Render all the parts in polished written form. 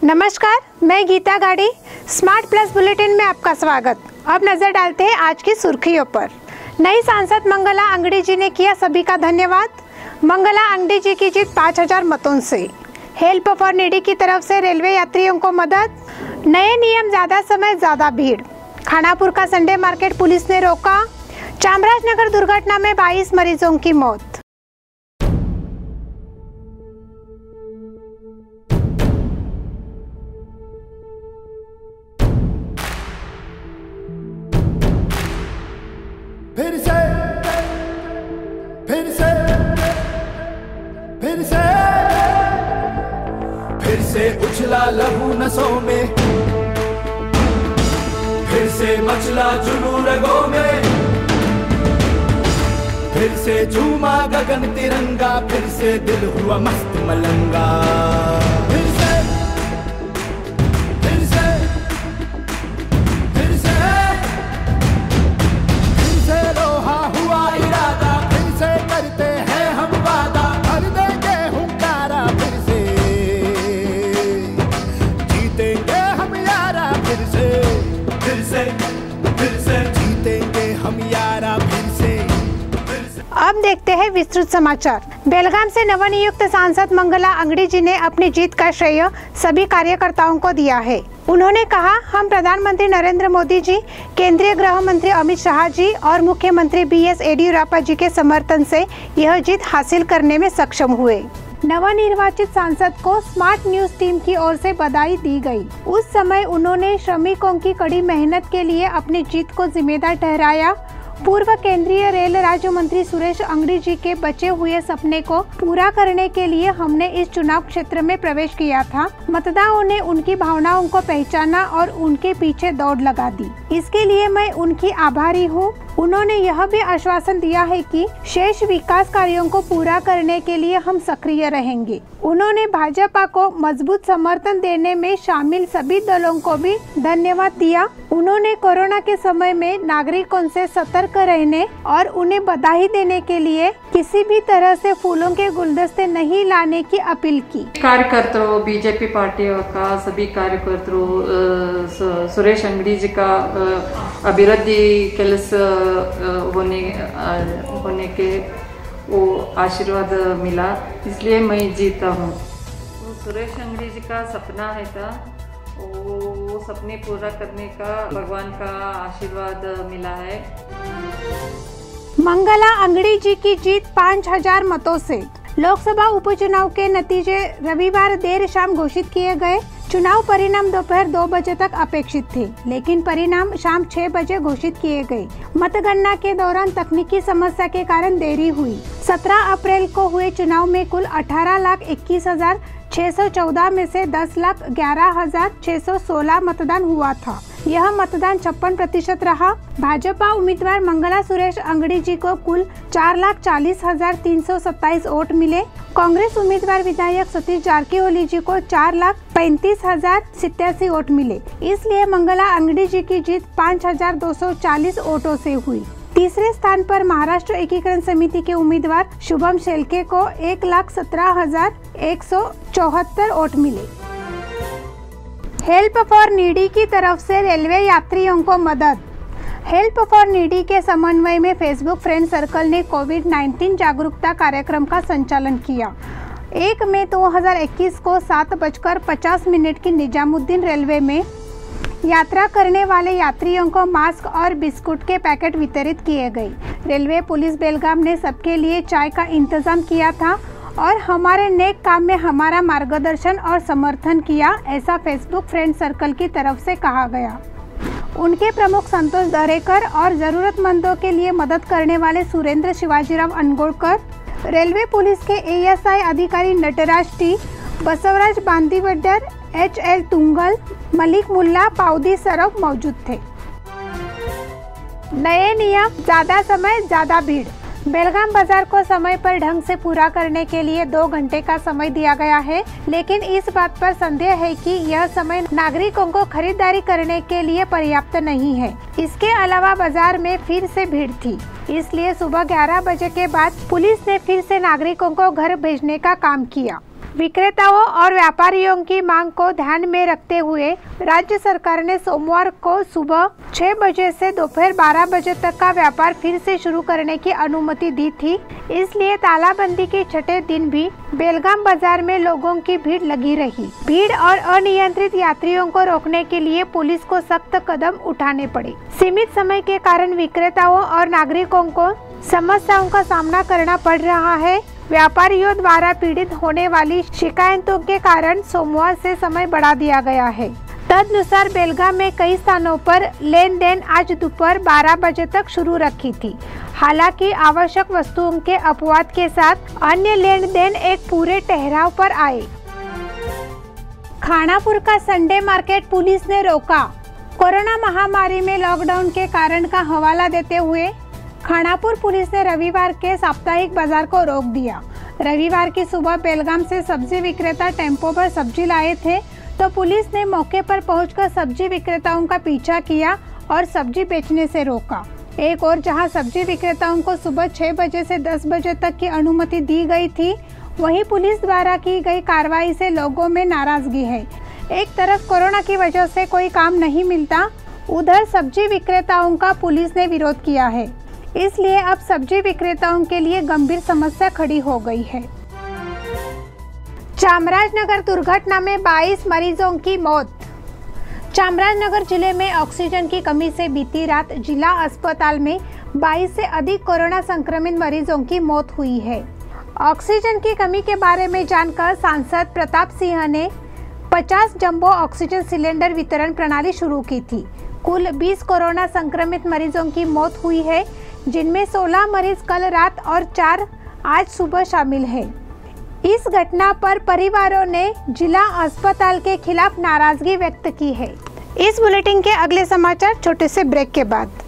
नमस्कार, मैं गीता गाड़ी। स्मार्ट प्लस बुलेटिन में आपका स्वागत। अब नजर डालते हैं आज की सुर्खियों पर। नई सांसद मंगला अंगड़ी जी ने किया सभी का धन्यवाद। मंगला अंगड़ी जी की जीत 5000 मतों से। हेल्प फॉर नीडी की तरफ से रेलवे यात्रियों को मदद। नए नियम, ज्यादा समय ज्यादा भीड़। खानापुर का संडे मार्केट पुलिस ने रोका। चामराजनगर दुर्घटना में 22 मरीजों की मौत। फिर से उछला लहू नसों में, फिर से मचला जुनून रगों में, फिर से झूमा गगन तिरंगा, फिर से दिल हुआ मस्त मलंगा। फिर से फिर से फिर से फिर से लोहा हुआ इरादा, फिर से करते हैं हम वादा, भर देंगे हुंकारा, फिर से जीतेंगे हम यारा, फिर से फिर से फिर से जीतेंगे हम यारा, फिर से। अब देखते हैं विस्तृत समाचार। बेलगाम से नवनियुक्त सांसद मंगला अंगड़ी जी ने अपनी जीत का श्रेय सभी कार्यकर्ताओं को दिया है। उन्होंने कहा, हम प्रधानमंत्री नरेंद्र मोदी जी, केंद्रीय गृह मंत्री अमित शाह जी और मुख्यमंत्री BS येडियुरप्पा जी के समर्थन से यह जीत हासिल करने में सक्षम हुए। नवनिर्वाचित सांसद को स्मार्ट न्यूज टीम की ओर से बधाई दी गई। उस समय उन्होंने श्रमिकों की कड़ी मेहनत के लिए अपनी जीत को जिम्मेदार ठहराया। पूर्व केंद्रीय रेल राज्य मंत्री सुरेश अंगड़ी जी के बचे हुए सपने को पूरा करने के लिए हमने इस चुनाव क्षेत्र में प्रवेश किया था। मतदाताओं ने उनकी भावनाओं को पहचाना और उनके पीछे दौड़ लगा दी। इसके लिए मैं उनकी आभारी हूँ। उन्होंने यह भी आश्वासन दिया है कि शेष विकास कार्यों को पूरा करने के लिए हम सक्रिय रहेंगे। उन्होंने भाजपा को मजबूत समर्थन देने में शामिल सभी दलों को भी धन्यवाद दिया। उन्होंने कोरोना के समय में नागरिकों से सतर्क रहने और उन्हें बधाई देने के लिए किसी भी तरह से फूलों के गुलदस्ते नहीं लाने की अपील की। कार्यकर्ताओं, बीजेपी पार्टी का सभी कार्यकर्ताओं सुरेश अंगड़ी जी का अभिवृद्धि केलस होने के वो आशीर्वाद मिला, इसलिए मैं जीता हूँ। तो सुरेश अंगड़ी जी का सपना है था, वो सपने पूरा करने का भगवान का आशीर्वाद मिला है। मंगला अंगड़ी जी की जीत 5000 मतों से। लोकसभा उपचुनाव के नतीजे रविवार देर शाम घोषित किए गए। चुनाव परिणाम दोपहर 2 बजे तक अपेक्षित थे, लेकिन परिणाम शाम 6 बजे घोषित किए गए। मतगणना के दौरान तकनीकी समस्या के कारण देरी हुई। 17 अप्रैल को हुए चुनाव में कुल 18,21,614 में से 10,11,616 मतदान हुआ था। यह मतदान 56% रहा। भाजपा उम्मीदवार मंगला सुरेश अंगड़ी जी को कुल 4,40,327 वोट मिले। कांग्रेस उम्मीदवार विधायक सतीश जारकीहोली जी को 4,35,087 वोट मिले। इसलिए मंगला अंगड़ी जी की जीत 5,240 वोटों से हुई। तीसरे स्थान पर महाराष्ट्र एकीकरण समिति के उम्मीदवार शुभम शेलके को 1,17,174 वोट मिले। हेल्प फॉर नीडी की तरफ से रेलवे यात्रियों को मदद। हेल्प फॉर नीडी के समन्वय में फेसबुक फ्रेंड सर्कल ने कोविड-19 जागरूकता कार्यक्रम का संचालन किया। 1 मई 2021 को 7:50 की निजामुद्दीन रेलवे में यात्रा करने वाले यात्रियों को मास्क और बिस्कुट के पैकेट वितरित किए गए। रेलवे पुलिस बेलगाम ने सबके लिए चाय का इंतजाम किया था और हमारे नेक काम में हमारा मार्गदर्शन और समर्थन किया, ऐसा फेसबुक फ्रेंड सर्कल की तरफ से कहा गया। उनके प्रमुख संतोष दरेकर और जरूरतमंदों के लिए मदद करने वाले सुरेंद्र शिवाजीराव अनगोड़कर, रेलवे पुलिस के ASI अधिकारी नटराज टी, बसवराज बांदीवड्डर, HL तुंगल, मलिक मुल्ला, पाउदी सरफ मौजूद थे। नए नियम, ज्यादा समय ज्यादा भीड़। बेलगाम बाजार को समय पर ढंग से पूरा करने के लिए 2 घंटे का समय दिया गया है, लेकिन इस बात पर संदेह है कि यह समय नागरिकों को खरीदारी करने के लिए पर्याप्त नहीं है। इसके अलावा बाजार में फिर से भीड़ थी, इसलिए सुबह 11 बजे के बाद पुलिस ने फिर से नागरिकों को घर भेजने का काम किया। विक्रेताओं और व्यापारियों की मांग को ध्यान में रखते हुए राज्य सरकार ने सोमवार को सुबह 6 बजे से दोपहर 12 बजे तक का व्यापार फिर से शुरू करने की अनुमति दी थी। इसलिए तालाबंदी के छठे दिन भी बेलगाम बाजार में लोगों की भीड़ लगी रही। भीड़ और अनियंत्रित यात्रियों को रोकने के लिए पुलिस को सख्त कदम उठाने पड़े। सीमित समय के कारण विक्रेताओं और नागरिकों को समस्याओं का सामना करना पड़ रहा है। व्यापारियों द्वारा पीड़ित होने वाली शिकायतों के कारण सोमवार से समय बढ़ा दिया गया है। तदनुसार बेलगाम में कई स्थानों पर लेन देन आज दोपहर 12 बजे तक शुरू रखी थी। हालांकि आवश्यक वस्तुओं के अपवाद के साथ अन्य लेन देन एक पूरे ठहराव पर आए। खानापुर का संडे मार्केट पुलिस ने रोका। कोरोना महामारी में लॉकडाउन के कारण का हवाला देते हुए खानापुर पुलिस ने रविवार के साप्ताहिक बाजार को रोक दिया। रविवार की सुबह बेलगाम से सब्जी विक्रेता टेम्पो पर सब्जी लाए थे तो पुलिस ने मौके पर पहुंचकर सब्जी विक्रेताओं का पीछा किया और सब्जी बेचने से रोका। एक और जहां सब्जी विक्रेताओं को सुबह 6 बजे से 10 बजे तक की अनुमति दी गई थी, वहीं पुलिस द्वारा की गई कार्रवाई से लोगों में नाराजगी है। एक तरफ कोरोना की वजह से कोई काम नहीं मिलता, उधर सब्जी विक्रेताओं का पुलिस ने विरोध किया है। इसलिए अब सब्जी विक्रेताओं के लिए गंभीर समस्या खड़ी हो गई है। चामराजनगर दुर्घटना में 22 मरीजों की मौत। चामराजनगर जिले में ऑक्सीजन की कमी से बीती रात जिला अस्पताल में 22 से अधिक कोरोना संक्रमित मरीजों की मौत हुई है। ऑक्सीजन की कमी के बारे में जानकर सांसद प्रताप सिंह ने 50 जंबो ऑक्सीजन सिलेंडर वितरण प्रणाली शुरू की थी। कुल 20 कोरोना संक्रमित मरीजों की मौत हुई है, जिनमें 16 मरीज कल रात और 4 आज सुबह शामिल हैं। इस घटना पर परिवारों ने जिला अस्पताल के खिलाफ नाराजगी व्यक्त की है। इस बुलेटिन के अगले समाचार छोटे से ब्रेक के बाद।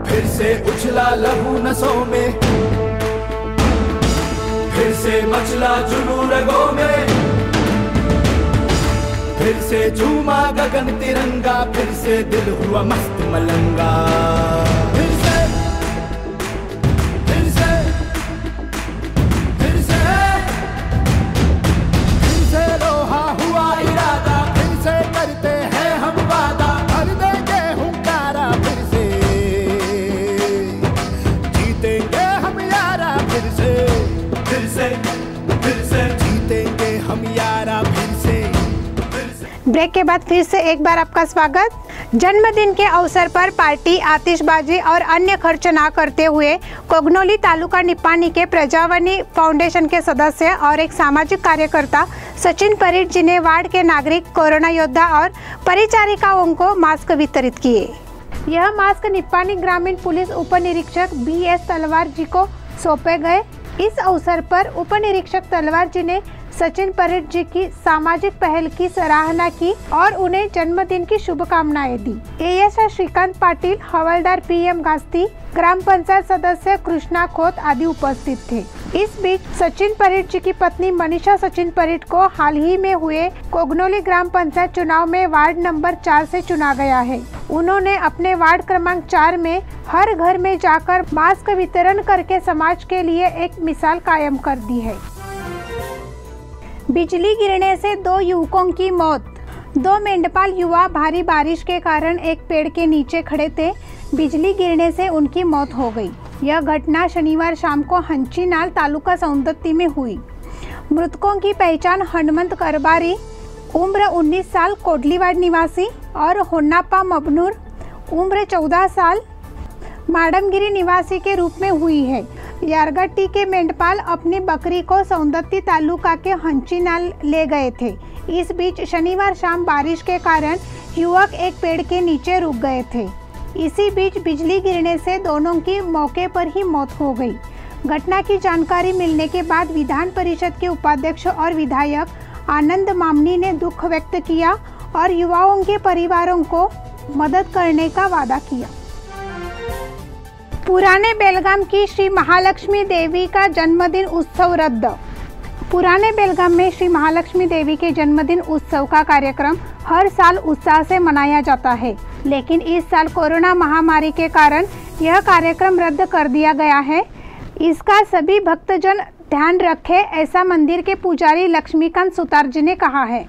फिर से उछला लहू नसों में, फिर से मचला जुनून रगों में, फिर से झूमा गगन तिरंगा, फिर से दिल हुआ मस्त मलंगा। फिर से फिर से फिर से फिर से लोहा हुआ इरादा, फिर से करते हैं हम वादा, भर देंगे हुंकारा, फिर से जीतेंगे हम यारा, फिर से फिर से फिर से जीतेंगे हम यारा, फिर से। ब्रेक के बाद फिर से एक बार आपका स्वागत। जन्मदिन के अवसर पर पार्टी आतिशबाजी और अन्य खर्च न करते हुए कोगनोली तालुका निपानी के प्रजावनी फाउंडेशन के सदस्य और एक सामाजिक कार्यकर्ता सचिन परिट जी ने वार्ड के नागरिक, कोरोना योद्धा और परिचारिकाओं को मास्क वितरित किए। यह मास्क निपानी ग्रामीण पुलिस उप निरीक्षक BS तलवार जी को सौंपे गए। इस अवसर पर उप निरीक्षक तलवार जी ने सचिन परिट जी की सामाजिक पहल की सराहना की और उन्हें जन्मदिन की शुभकामनाएं दी। ASI श्रीकांत पाटिल, हवलदार PM गास्ती, ग्राम पंचायत सदस्य कृष्णा खोत आदि उपस्थित थे। इस बीच सचिन परिट जी की पत्नी मनीषा सचिन परिट को हाल ही में हुए कोगनोली ग्राम पंचायत चुनाव में वार्ड नंबर 4 से चुना गया है। उन्होंने अपने वार्ड क्रमांक 4 में हर घर में जाकर मास्क वितरण करके समाज के लिए एक मिसाल कायम कर दी है। बिजली गिरने से 2 युवकों की मौत। 2 मेंढपाल युवा भारी बारिश के कारण एक पेड़ के नीचे खड़े थे। बिजली गिरने से उनकी मौत हो गई। यह घटना शनिवार शाम को हंचीनाल तालुका सौंदत्ती में हुई। मृतकों की पहचान हनुमंत करबारी, उम्र 19 साल, कोडलीवाड़ निवासी, और होन्नापा मबनूर, उम्र 14 साल, माडमगिरी निवासी के रूप में हुई है। यारगट्टी के मेंढपाल अपनी बकरी को सौंदत्ती तालुका के हंचीनाल ले गए थे। इस बीच शनिवार शाम बारिश के कारण युवक एक पेड़ के नीचे रुक गए थे। इसी बीच बिजली गिरने से दोनों की मौके पर ही मौत हो गई। घटना की जानकारी मिलने के बाद विधान परिषद के उपाध्यक्ष और विधायक आनंद मामनी ने दुख व्यक्त किया और युवाओं के परिवारों को मदद करने का वादा किया। पुराने बेलगाम की श्री महालक्ष्मी देवी का जन्मदिन उत्सव रद्द। पुराने बेलगाम में श्री महालक्ष्मी देवी के जन्मदिन उत्सव का कार्यक्रम हर साल उत्साह से मनाया जाता है, लेकिन इस साल कोरोना महामारी के कारण यह कार्यक्रम रद्द कर दिया गया है। इसका सभी भक्तजन ध्यान रखें, ऐसा मंदिर के पुजारी लक्ष्मीकांत सुतार जी ने कहा है।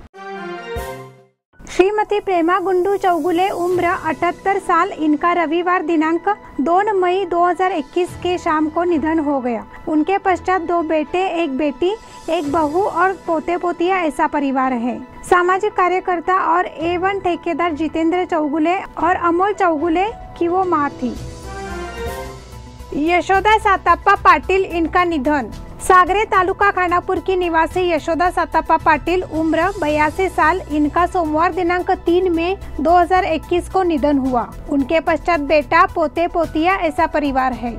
श्रीमती प्रेमा गुंडू चौगुले उम्र 78 साल, इनका रविवार दिनांक 2 मई 2021 के शाम को निधन हो गया। उनके पश्चात 2 बेटे, 1 बेटी, 1 बहू और पोते पोतियां ऐसा परिवार है। सामाजिक कार्यकर्ता और A1 ठेकेदार जितेंद्र चौगुले और अमोल चौगुले की वो मां थी। यशोदा साताप्पा पाटिल, इनका निधन। सागरे तालुका खानापुर की निवासी यशोदा साताप्पा पाटिल उम्र 82 साल, इनका सोमवार दिनांक 3 मई 2021 को निधन हुआ। उनके पश्चात बेटा, पोते पोतिया ऐसा परिवार है।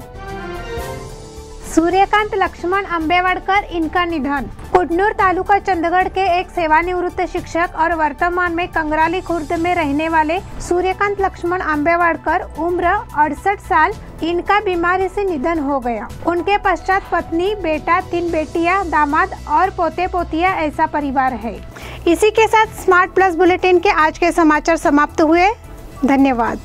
सूर्यकांत लक्ष्मण अंबेवाडकर, इनका निधन। कुडनूर तालुका चंदगढ़ के एक सेवानिवृत्त शिक्षक और वर्तमान में कंगराली खुर्द में रहने वाले सूर्यकांत लक्ष्मण अंबेवाडकर उम्र 68 साल, इनका बीमारी से निधन हो गया। उनके पश्चात पत्नी, बेटा, 3 बेटियां, दामाद और पोते पोतिया ऐसा परिवार है। इसी के साथ स्मार्ट प्लस बुलेटिन के आज के समाचार समाप्त हुए। धन्यवाद।